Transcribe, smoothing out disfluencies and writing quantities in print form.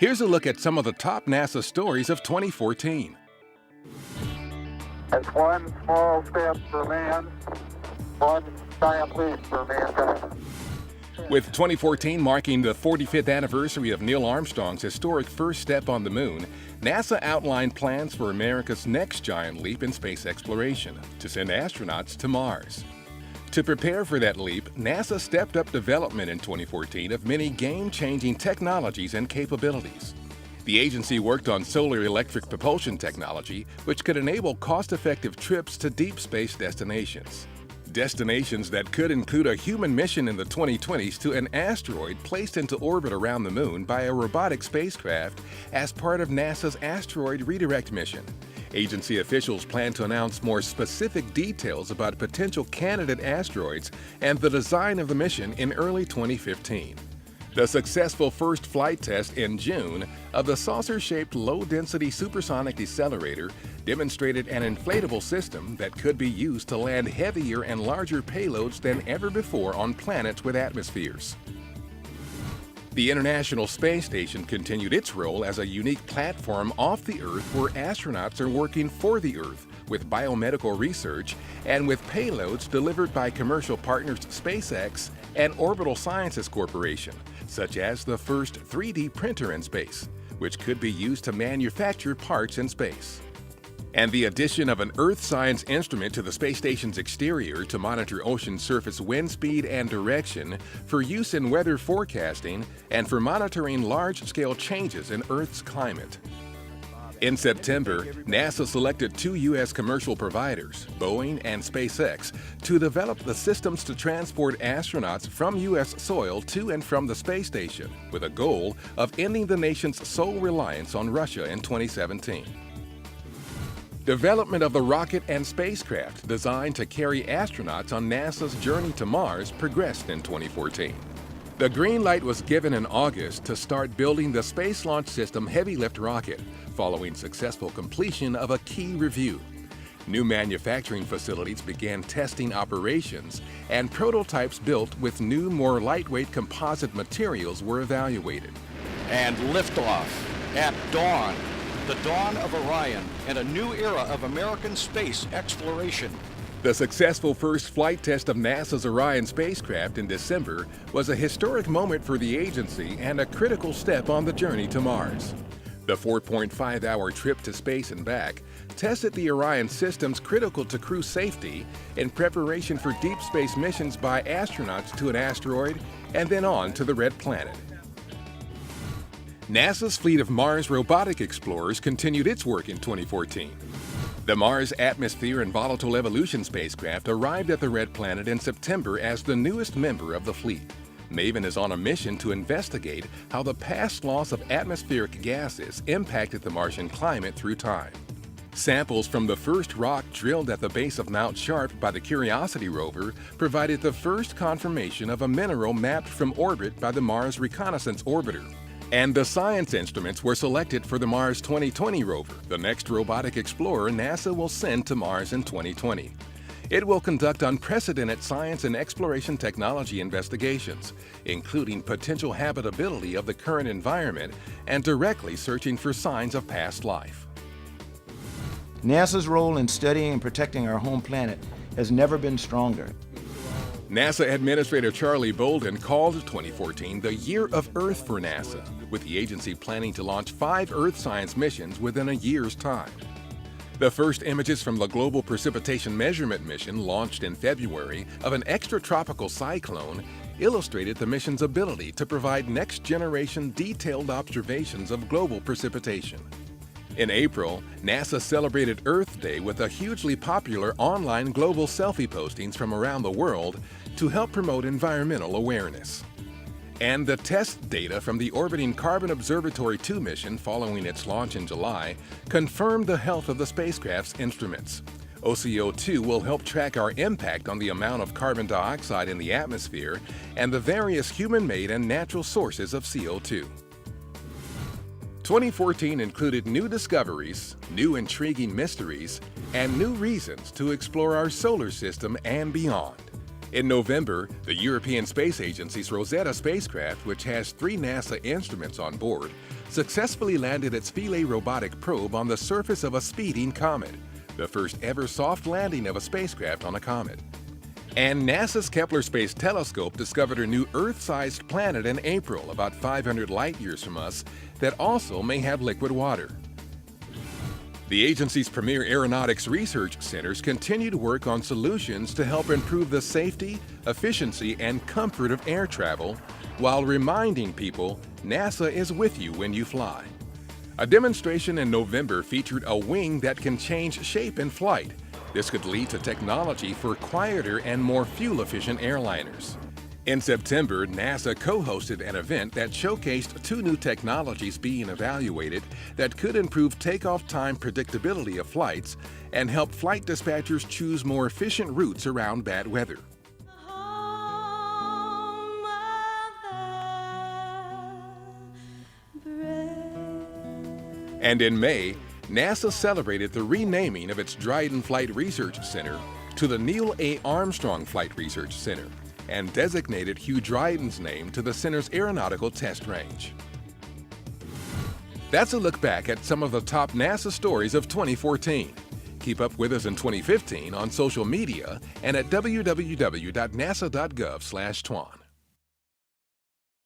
Here's a look at some of the top NASA stories of 2014. It's one small step for man, one giant leap for mankind. With 2014 marking the 45th anniversary of Neil Armstrong's historic first step on the moon, NASA outlined plans for America's next giant leap in space exploration, to send astronauts to Mars. To prepare for that leap, NASA stepped up development in 2014 of many game-changing technologies and capabilities. The agency worked on solar electric propulsion technology, which could enable cost-effective trips to deep space destinations. Destinations that could include a human mission in the 2020s to an asteroid placed into orbit around the moon by a robotic spacecraft as part of NASA's Asteroid Redirect mission. Agency officials plan to announce more specific details about potential candidate asteroids and the design of the mission in early 2015. The successful first flight test in June of the saucer-shaped low-density supersonic decelerator demonstrated an inflatable system that could be used to land heavier and larger payloads than ever before on planets with atmospheres. The International Space Station continued its role as a unique platform off the Earth where astronauts are working for the Earth with biomedical research and with payloads delivered by commercial partners SpaceX and Orbital Sciences Corporation, such as the first 3D printer in space, which could be used to manufacture parts in space. And the addition of an Earth science instrument to the space station's exterior to monitor ocean surface wind speed and direction for use in weather forecasting and for monitoring large-scale changes in Earth's climate. In September, NASA selected two U.S. commercial providers, Boeing and SpaceX, to develop the systems to transport astronauts from U.S. soil to and from the space station, with a goal of ending the nation's sole reliance on Russia in 2017. Development of the rocket and spacecraft designed to carry astronauts on NASA's journey to Mars progressed in 2014. The green light was given in August to start building the Space Launch System Heavy Lift rocket, following successful completion of a key review. New manufacturing facilities began testing operations, and prototypes built with new, more lightweight composite materials were evaluated. And liftoff at dawn. The dawn of Orion and a new era of American space exploration. The successful first flight test of NASA's Orion spacecraft in December was a historic moment for the agency and a critical step on the journey to Mars. The 4.5-hour trip to space and back tested the Orion systems critical to crew safety in preparation for deep space missions by astronauts to an asteroid and then on to the Red Planet. NASA's fleet of Mars robotic explorers continued its work in 2014. The Mars Atmosphere and Volatile Evolution spacecraft arrived at the Red Planet in September as the newest member of the fleet. MAVEN is on a mission to investigate how the past loss of atmospheric gases impacted the Martian climate through time. Samples from the first rock drilled at the base of Mount Sharp by the Curiosity rover provided the first confirmation of a mineral mapped from orbit by the Mars Reconnaissance Orbiter. And the science instruments were selected for the Mars 2020 rover, the next robotic explorer NASA will send to Mars in 2020. It will conduct unprecedented science and exploration technology investigations, including potential habitability of the current environment and directly searching for signs of past life. NASA's role in studying and protecting our home planet has never been stronger. NASA Administrator Charlie Bolden called 2014 the Year of Earth for NASA, with the agency planning to launch 5 Earth science missions within a year's time. The first images from the Global Precipitation Measurement Mission, launched in February, of an extratropical cyclone illustrated the mission's ability to provide next-generation detailed observations of global precipitation. In April, NASA celebrated Earth Day with a hugely popular online global selfie postings from around the world to help promote environmental awareness. And the test data from the orbiting Carbon Observatory 2 mission following its launch in July confirmed the health of the spacecraft's instruments. OCO2 will help track our impact on the amount of carbon dioxide in the atmosphere and the various human-made and natural sources of CO2. 2014 included new discoveries, new intriguing mysteries, and new reasons to explore our solar system and beyond. In November, the European Space Agency's Rosetta spacecraft, which has 3 NASA instruments on board, successfully landed its Philae robotic probe on the surface of a speeding comet, the first ever soft landing of a spacecraft on a comet. And NASA's Kepler Space Telescope discovered a new Earth-sized planet in April, about 500 light-years from us, that also may have liquid water. The agency's premier aeronautics research centers continue to work on solutions to help improve the safety, efficiency, and comfort of air travel, while reminding people NASA is with you when you fly. A demonstration in November featured a wing that can change shape in flight. This could lead to technology for quieter and more fuel-efficient airliners. In September, NASA co-hosted an event that showcased 2 new technologies being evaluated that could improve takeoff time predictability of flights and help flight dispatchers choose more efficient routes around bad weather. And in May, NASA celebrated the renaming of its Dryden Flight Research Center to the Neil A. Armstrong Flight Research Center and designated Hugh Dryden's name to the center's aeronautical test range. That's a look back at some of the top NASA stories of 2014. Keep up with us in 2015 on social media and at www.nasa.gov/TWAN.